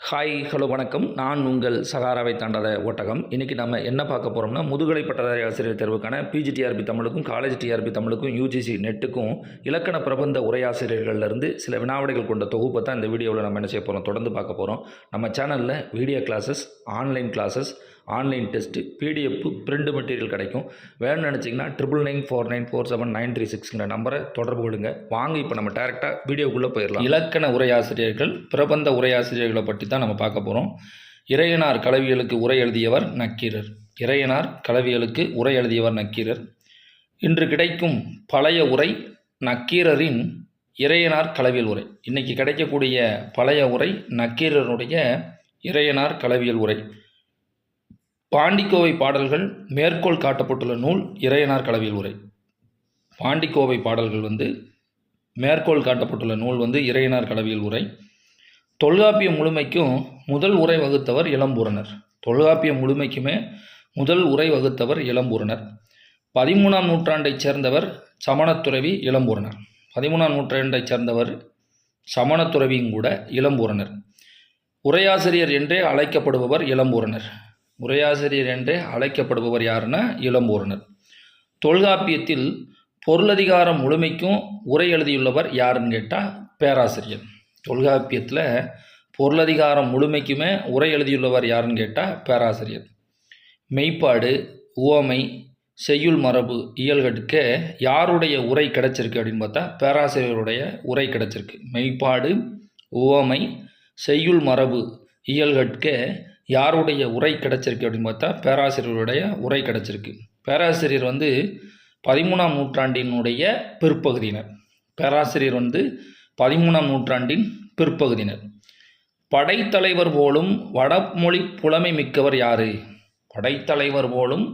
Hi hello வணக்கம். நான் உங்கள் சகாராவை தாண்டாத ஒட்டகம். இன்றைக்கி நம்ம என்ன பார்க்க போகிறோம்னா, முதுகலை பட்டதாரி ஆசிரியர் தேர்வுக்கான பிஜிடிஆர்பி தமிழுக்கும் காலேஜ் டிஆர்பி தமிழுக்கும் யூஜிசி நெட்டுக்கும் இலக்கண பிரபந்த உரையாசிரியர்கள்லேருந்து சில வினாவிடைகள் கொண்ட தொகுப்பை தான் இந்த வீடியோவில் நம்ம என்ன செய்ய போகிறோம், தொடர்ந்து பார்க்க போகிறோம். நம்ம சேனலில் video classes, online classes, online test, PDF, print material கிடைக்கும். வேணும்னு நினச்சிங்கன்னா 9994947936ங்கிற நம்பரை தொடர்பு கொள்ளுங்க. வாங்க இப்போ நம்ம டேரெக்டாக வீடியோக்குள்ளே போயிடலாம். இலக்கண உரையாசிரியர்கள், பிரபந்த உரையாசிரியர்களை பற்றி தான் நம்ம பார்க்க போகிறோம். இறையனார் கலவியலுக்கு உரை எழுதியவர் நக்கீரர். இறையனார் கலவியலுக்கு உரை எழுதியவர் நக்கீரர். இன்று கிடைக்கும் பழைய உரை நக்கீரரின் இறையனார் கலவியல் உரை. இன்றைக்கி கிடைக்கக்கூடிய பழைய உரை நக்கீரருடைய இறையனார் கலவியல் உரை. பாண்டிக்கோவை பாடல்கள் மேற்கோள் காட்டப்பட்டுள்ள நூல் இறையனார் கலவியல் உரை. பாண்டிக்கோவை பாடல்கள் மேற்கோள் காட்டப்பட்டுள்ள நூல் இறையனார் கலவியல் உரை. தொல்காப்பியம் முழுமைக்கும் முதல் உரை வகுத்தவர் இளம்பூரணர். தொல்காப்பியம் முழுமைக்குமே முதல் உரை வகுத்தவர் இளம்பூரணர். 13ஆம் நூற்றாண்டைச் சேர்ந்தவர் சமணத்துறவி இளம்பூரணர். 13ஆம் நூற்றாண்டைச் சேர்ந்தவர் சமணத்துறவியும் கூட இளம்பூரணர். உரையாசிரியர் என்றே அழைக்கப்படுபவர் இளம்பூரணர். உரையாசிரியர் என்றே அழைக்கப்படுபவர் யாருன்னா இளம்பூரணர். தொல்காப்பியத்தில் பொருளதிகாரம் முழுமைக்கும் உரை எழுதியுள்ளவர் யாருன்னு கேட்டால் பேராசிரியர். தொல்காப்பியத்தில் பொருளதிகாரம் முழுமைக்குமே உரை எழுதியுள்ளவர் யாருன்னு கேட்டால் பேராசிரியர். மெய்ப்பாடு, உவமை, செய்யுள் மரபு, இயல்கட்க யாருடைய உரை கிடச்சிருக்கு அப்படின்னு பார்த்தா பேராசிரியருடைய உரை கிடச்சிருக்கு. மெய்ப்பாடு, உவமை, செய்யுள் மரபு, இயல்கட்க யாருடைய உரை கிடச்சிருக்கு அப்படின்னு பார்த்தா பேராசிரியருடைய உரை கிடச்சிருக்கு. பேராசிரியர் 13ஆம் நூற்றாண்டினுடைய பிற்பகுதியினர். பேராசிரியர் 13ஆம் நூற்றாண்டின் பிற்பகுதியினர். படைத்தலைவர் போலும் வடமொழி புலமை மிக்கவர் யார்? படைத்தலைவர் போலும்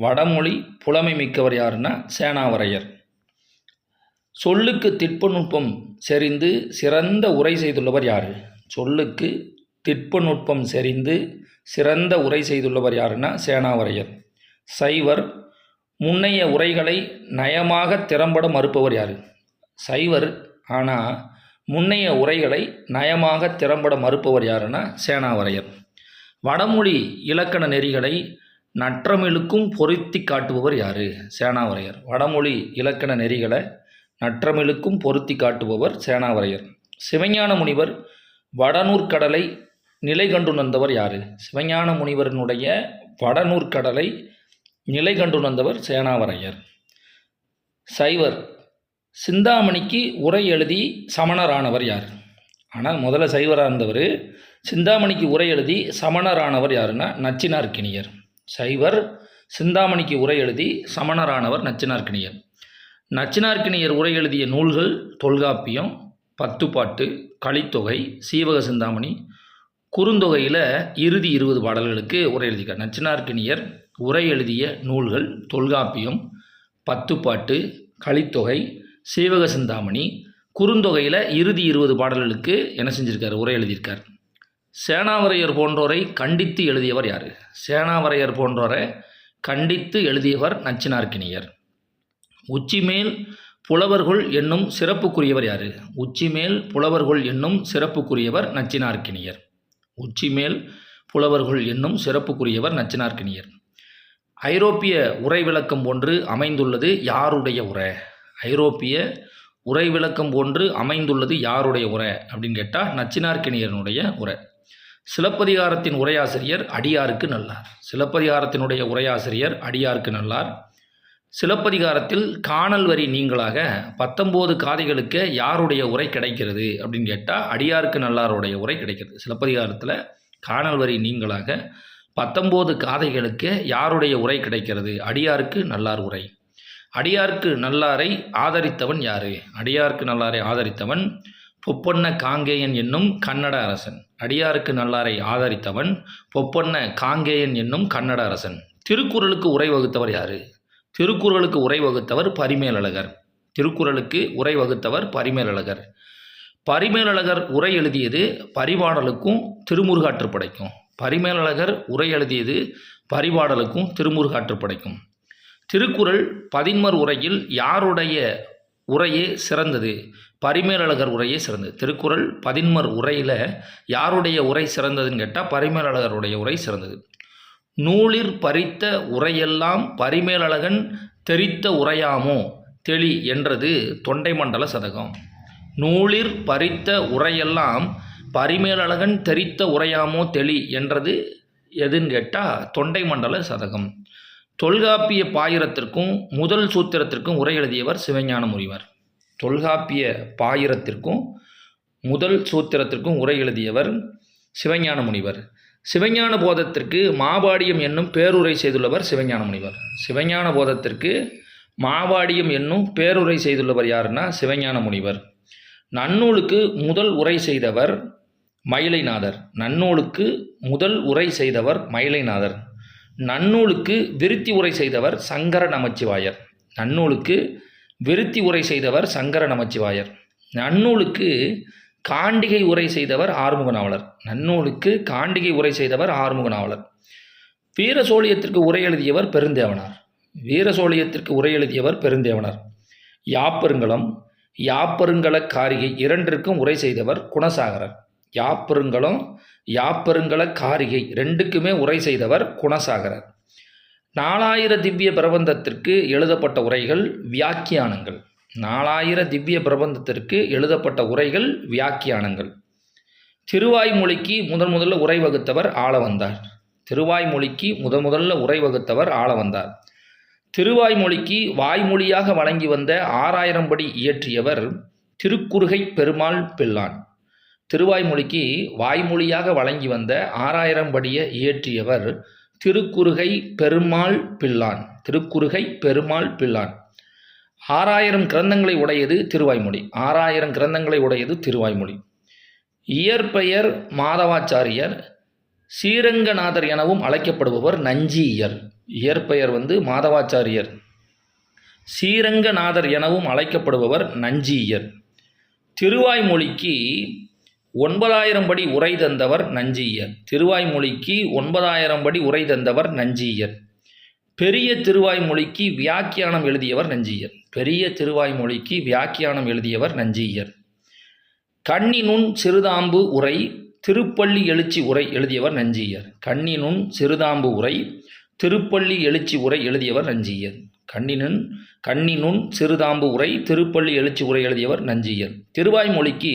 வடமொழி புலமை மிக்கவர் யாருன்னா சேனாவரையர். சொல்லுக்கு திட்பநுட்பம் செறிந்து சிறந்த உரை செய்துள்ளவர் யார்? சொல்லுக்கு திட்பநுட்பம் செறிந்து சிறந்த உரை செய்துள்ளவர் யாருன்னா சேனாவரையர். சைவர் முன்னைய உரைகளை நயமாக திறம்பட மறுப்பவர் யார்? சைவர் ஆனால் முன்னைய உரைகளை நயமாக திறம்பட மறுப்பவர் யாருன்னா சேனாவரையர். வடமொழி இலக்கண நெறிகளை நற்றமிழுக்கும் பொருத்தி காட்டுபவர் யார்? சேனாவரையர். வடமொழி இலக்கண நெறிகளை நற்றமிழுக்கும் பொருத்தி காட்டுபவர் சேனாவரையர். சிவஞான முனிவர் வடநூற்கடலை நிலை கண்டுணர்ந்தவர் யார்? சிவஞான முனிவரனுடைய வடநூற்கடலை நிலை கண்டுணர்ந்தவர் சேனாவரையர். சைவர் சிந்தாமணிக்கு உரை எழுதி சமணரானவர் யார்? ஆனால் முதல்ல சைவராக இருந்தவர். சிந்தாமணிக்கு உரை எழுதி சமணரானவர் யாருன்னா நச்சினார்க்கினியர். சைவர் சிந்தாமணிக்கு உரை எழுதி சமணரானவர் நச்சினார்க்கினியர். நச்சினார்க்கினியர் உரை எழுதிய நூல்கள் தொல்காப்பியம், பத்துப்பாட்டு, கலித்தொகை, சீவக சிந்தாமணி. குறுந்தொகையில் இறுதி 20 பாடல்களுக்கு உரை எழுதியிருக்கார். நச்சினார்க்கினியர் உரை எழுதிய நூல்கள் தொல்காப்பியம், பத்துப்பாட்டு, கலித்தொகை, சீவக சிந்தாமணி. குறுந்தொகையில் இறுதி 20 பாடல்களுக்கு என்ன செஞ்சிருக்கார்? உரை எழுதியிருக்கார். சேனாவரையர் போன்றோரை கண்டித்து எழுதியவர் யார்? சேனாவரையர் போன்றோரை கண்டித்து எழுதியவர் நச்சினார்க்கினியர். உச்சிமேல் புலவர்கள் என்னும் சிறப்புக்குரியவர் யார்? உச்சிமேல் புலவர்கள் என்னும் சிறப்புக்குரியவர் நச்சினார்க்கினியர். உச்சிமேல் புலவர்கள் என்னும் சிறப்புக்குரியவர் நச்சினார்க்கினியர். ஐரோப்பிய உரை விளக்கம் போன்று அமைந்துள்ளது யாருடைய உரை? ஐரோப்பிய உரை விளக்கம் போன்று அமைந்துள்ளது யாருடைய உரை அப்படின்னு கேட்டால் நச்சினார்க்கினியனுடைய உரை. சிலப்பதிகாரத்தின் உரையாசிரியர் அடியாருக்கு நல்லார். சிலப்பதிகாரத்தினுடைய உரையாசிரியர் அடியாருக்கு நல்லார். சிலப்பதிகாரத்தில் காணல் வரி நீங்களாக 19 காதைகளுக்கு யாருடைய உரை கிடைக்கிறது அப்படின்னு கேட்டால் அடியாருக்கு நல்லாருடைய உரை கிடைக்கிறது. சிலப்பதிகாரத்தில் காணல் வரி நீங்களாக 19 காதைகளுக்கு யாருடைய உரை கிடைக்கிறது? அடியாருக்கு நல்லார் உரை. அடியாருக்கு நல்லாரை ஆதரித்தவன் யார்? அடியாருக்கு நல்லாரை ஆதரித்தவன் பொப்பொன்ன காங்கேயன் என்னும் கன்னட அரசன். அடியாருக்கு நல்லாரை ஆதரித்தவன் பொப்பொன்ன காங்கேயன் என்னும் கன்னட அரசன். திருக்குறளுக்கு உரை வகுத்தவர் யார்? திருக்குறளுக்கு உரை வகுத்தவர் பரிமேலழகர். திருக்குறளுக்கு உரை வகுத்தவர் பரிமேலழகர். பரிமேலழகர் உரை எழுதியது பரிபாடலுக்கும் திருமுருகாற்றுப்படைக்கும். பரிமேலழகர் உரை எழுதியது பரிபாடலுக்கும் திருமுருகாற்றுப்படைக்கும். திருக்குறள் 11 உரையில் யாருடைய உரையே சிறந்தது, பரிமேலழகர் உரையே சிறந்தது. திருக்குறள் 11 உரையில் யாருடைய உரை சிறந்ததுன்னு கேட்டால் பரிமேலழகருடைய உரை சிறந்தது. நூலிற் பறித்த உரையெல்லாம் பரிமேலழகன் தெரித்த உரையாமோ தெளி என்றது தொண்டை மண்டல சதகம். நூலிற் பறித்த உரையெல்லாம் பரிமேலழகன் தெரித்த உரையாமோ தெளி என்றது எதுன்னு கேட்டால் தொண்டை மண்டல சதகம். தொல்காப்பிய பாயிரத்திற்கும் முதல் சூத்திரத்திற்கும் உரை எழுதியவர் சிவஞான முனிவர். தொல்காப்பிய பாயிரத்திற்கும் முதல் சூத்திரத்திற்கும் உரை எழுதியவர் சிவஞான முனிவர். சிவஞான போதத்திற்கு மாபாடியம் என்னும் பேருரை செய்துள்ளவர் சிவஞான முனிவர். சிவஞான போதத்திற்கு மாபாடியம் என்னும் பேருரை செய்துள்ளவர் யாருன்னா சிவஞான முனிவர். நன்னூலுக்கு முதல் உரை செய்தவர் மயிலைநாதர். நன்னூலுக்கு முதல் உரை செய்தவர் மயிலைநாதர். நன்னூலுக்கு விருத்தி உரை செய்தவர் சங்கர நமச்சிவாயர். நன்னூலுக்கு விருத்தி உரை செய்தவர் சங்கர நமச்சிவாயர். நன்னூலுக்கு காண்டிகை உரை செய்தவர் ஆறுமுக நாவலர். நன்னூலுக்கு காண்டிகை உரை செய்தவர் ஆறுமுக நாவலர். வீரசோழியத்திற்கு உரை எழுதியவர் பெருந்தேவனார். வீரசோழியத்திற்கு உரை எழுதியவர் பெருந்தேவனார். யாப்பருங்கலம் யாப்பருங்கல காரிகை இரண்டிற்கும் உரை செய்தவர் குணசாகரர். யாப்பருங்கலம் யாப்பருங்கல காரிகை ரெண்டுக்குமே உரை செய்தவர் குணசாகரர். 4000 திவ்ய பிரபந்தத்திற்கு எழுதப்பட்ட உரைகள் வியாக்கியானங்கள். 4000 திவ்ய பிரபந்தத்திற்கு எழுதப்பட்ட உரைகள் வியாக்கியானங்கள். திருவாய்மொழிக்கு முதல்ல உரை வகுத்தவர் ஆளவந்தார். திருவாய்மொழிக்கு முதல்ல உரை வகுத்தவர் ஆளவந்தார். திருவாய்மொழிக்கு வாய்மொழியாக வழங்கி வந்த 6000 படி இயற்றியவர் திருக்குறுகை பெருமாள் பிள்ளான். திருவாய்மொழிக்கு வாய்மொழியாக வழங்கி வந்த 6000 படியை இயற்றியவர் திருக்குறுகை பெருமாள் பிள்ளான். திருக்குறுகை பெருமாள் பிள்ளான். 6000 கிரந்தங்களை உடையது திருவாய்மொழி. 6000 கிரந்தங்களை உடையது திருவாய்மொழி. இயற்பெயர் மாதவாச்சாரியர். ஸ்ரீரங்கநாதர் எனவும் அழைக்கப்படுபவர் நஞ்சியர். இயற்பெயர் மாதவாச்சாரியர். ஸ்ரீரங்கநாதர் எனவும் அழைக்கப்படுபவர் நஞ்சியர். திருவாய்மொழிக்கு 9000 படி உரை தந்தவர் நஞ்சியர். திருவாய்மொழிக்கு 9000 படி உரை தந்தவர் நஞ்சியர். பெரிய திருவாய்மொழிக்கு வியாக்கியானம் எழுதியவர் நஞ்சியர். பெரிய திருவாய்மொழிக்கு வியாக்கியானம் எழுதியவர் நஞ்சியர். கண்ணினுன் சிறுதாம்பு உரை திருப்பள்ளி எழுச்சி உரை எழுதியவர் நஞ்சியர். கண்ணினுன் சிறுதாம்பு உரை திருப்பள்ளி எழுச்சி உரை எழுதியவர் நஞ்சியர். கண்ணினுன் சிறுதாம்பு உரை திருப்பள்ளி எழுச்சி உரை எழுதியவர் நஞ்சியர். திருவாய்மொழிக்கு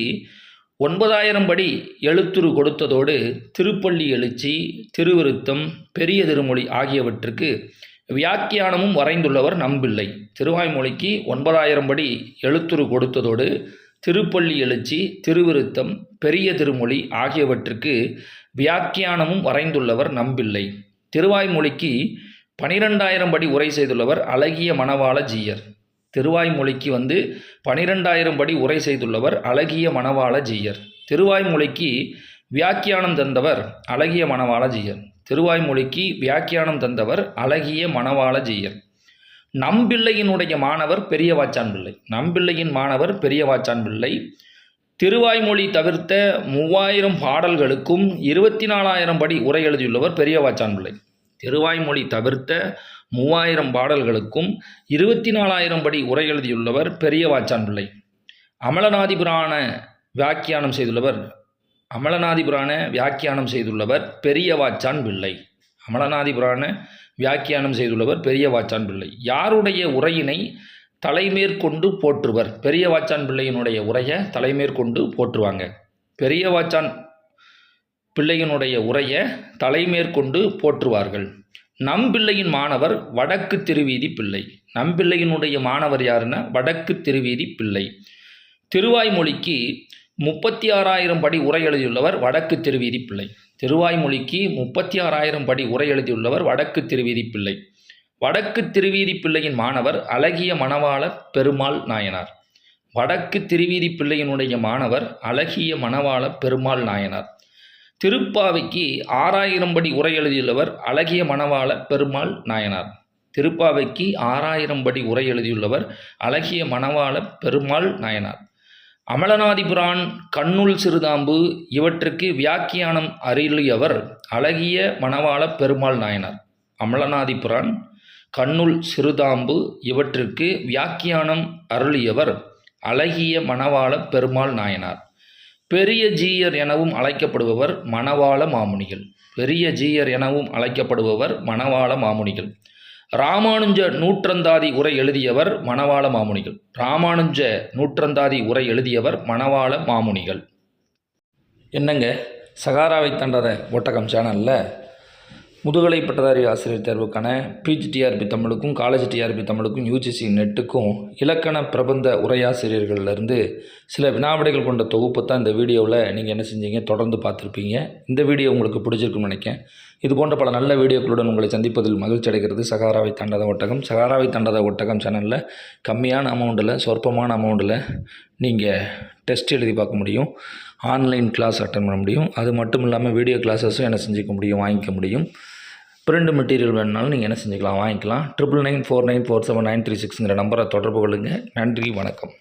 9000 படி எழுத்துரு கொடுத்ததோடு திருப்பள்ளி எழுச்சி, திருவிருத்தம், பெரிய திருமொழி ஆகியவற்றுக்கு வியாக்கியானமும் வரைந்துள்ளவர் நம்பிள்ளை. திருவாய்மொழிக்கு 9000 படி எழுத்துரு கொடுத்ததோடு திருப்பள்ளி எழுச்சி, திருவிருத்தம், பெரிய திருமொழி ஆகியவற்றுக்கு வியாக்கியானமும் வரைந்துள்ளவர் நம்பிள்ளை. திருவாய்மொழிக்கு 12000 படி உரை செய்துள்ளவர் அழகிய மணவாள ஜீயர். திருவாய்மொழிக்கு 12000 படி உரை செய்துள்ளவர் அழகிய மணவாள ஜீயர். திருவாய்மொழிக்கு வியாக்கியானம் தந்தவர் அழகிய மணவாள ஜீயர். திருவாய்மொழிக்கு வியாக்கியானம் தந்தவர் அழகிய மணவாள ஜீயர். நம்பிள்ளையினுடைய மாணவர் பெரியவாச்சான் பிள்ளை. நம்பிள்ளையின் மாணவர் பெரியவாச்சான் பிள்ளை. திருவாய்மொழி தவிர்த்த 3000 பாடல்களுக்கும் 24000 படி உரை எழுதியுள்ளவர் பெரியவாச்சான் பிள்ளை. திருவாய்மொழி தவிர்த்த 3000 பாடல்களுக்கும் 24000 படி உரை எழுதியுள்ளவர் பெரியவாச்சான் பிள்ளை. அமலநாதிபுராண வியாக்கியானம் செய்துள்ளவர் பெரியவாச்சான் பிள்ளை. அமலநாதிபுராண வியாக்கியானம் செய்துள்ளவர் பெரியவாச்சான் பிள்ளை. யாருடைய உரையினை தலைமேற்கொண்டு போற்றுவர்? பெரியவாச்சான் பிள்ளையினுடைய உரையை தலைமேற்கொண்டு போற்றுவாங்க. பெரியவாச்சான் பிள்ளையினுடைய உரையை தலைமேற்கொண்டு போற்றுவார்கள். நம்பிள்ளையின் மாணவர் வடக்கு திருவீதி பிள்ளை. நம்பிள்ளையினுடைய மாணவர் யாருன்னா வடக்கு திருவீதி பிள்ளை. திருவாய்மொழிக்கு 36000 படி உரை எழுதியுள்ளவர் வடக்கு திருவீதி பிள்ளை. திருவாய்மொழிக்கு 36000 படி உரை எழுதியுள்ளவர் வடக்கு திருவீதி பிள்ளை. வடக்கு திருவீதி பிள்ளையின் மாணவர் அழகிய மணவாள பெருமாள் நாயனார். வடக்கு திருவீதி பிள்ளையினுடைய மாணவர் அழகிய மணவாள பெருமாள் நாயனார். திருப்பாவைக்கு 6000 படி உரை எழுதியுள்ளவர் அழகிய மணவாள பெருமாள் நாயனார். திருப்பாவைக்கு 6000 படி உரை எழுதியுள்ளவர் அழகிய மணவாள பெருமாள் நாயனார். அமலநாதிபுரான், கண்ணுள் சிறுதாம்பு இவற்றுக்கு வியாக்கியானம் அருளியவர் அழகிய மணவாள பெருமாள் நாயனார். அமலநாதிபுரான், கண்ணுள் சிறுதாம்பு இவற்றிற்கு வியாக்கியானம் அருளியவர் அழகிய மணவாள பெருமாள் நாயனார். பெரிய ஜீயர் எனவும் அழைக்கப்படுபவர் மணவாள மாமுனிகள். பெரிய ஜீயர் எனவும் அழைக்கப்படுபவர் மணவாள மாமுனிகள். ராமானுஜ நூற்றந்தாதி உரை எழுதியவர் மணவாள மாமுனிகள். ராமானுஜ நூற்றந்தாதி உரை எழுதியவர் மணவாள மாமுனிகள். என்னங்க, சகாராவை தாண்டாத ஒட்டகம் சேனலில் முதுகலை பட்டதாரி ஆசிரியர் தேர்வுக்கான பிஜிடிஆர்பி தமிழுக்கும் காலேஜ் டிஆர்பி தமிழுக்கும் யூஜிசி நெட்டுக்கும் இலக்கண பிரபந்த உரையாசிரியர்கள்லேருந்து சில வினாவிடைகள் கொண்ட தொகுப்பு தான் இந்த வீடியோவில் நீங்கள் என்ன செஞ்சீங்க தொடர்ந்து பார்த்துருப்பீங்க. இந்த வீடியோ உங்களுக்கு பிடிச்சிருக்குன்னு நினைக்கிறேன். இது போன்ற பல நல்ல வீடியோக்களுடன் உங்களை சந்திப்பதில் மகிழ்ச்சி அடைகிறது சகாராவை தாண்டாத ஒட்டகம். சகாராவை தாண்டாத ஒட்டகம் சேனலில் கம்மியான அமௌண்ட்டில் சொற்பமான அமௌண்ட்டில் நீங்கள் டெஸ்ட் எழுதி பார்க்க முடியும், ஆன்லைன் கிளாஸ் அட்டன் பண்ண முடியும். அது மட்டும் இல்லாமல் வீடியோ கிளாஸஸும் என்ன செஞ்சுக்க முடியும், வாங்கிக்க முடியும். பிரிண்ட் மெட்டீரியல் வேணுனாலும் நீங்கள் என்ன செஞ்சுக்கலாம், வாங்கிக்கலாம். 999494799369 நம்பரை தொடர்பு கொள்ளுங்கள். நன்றி, வணக்கம்.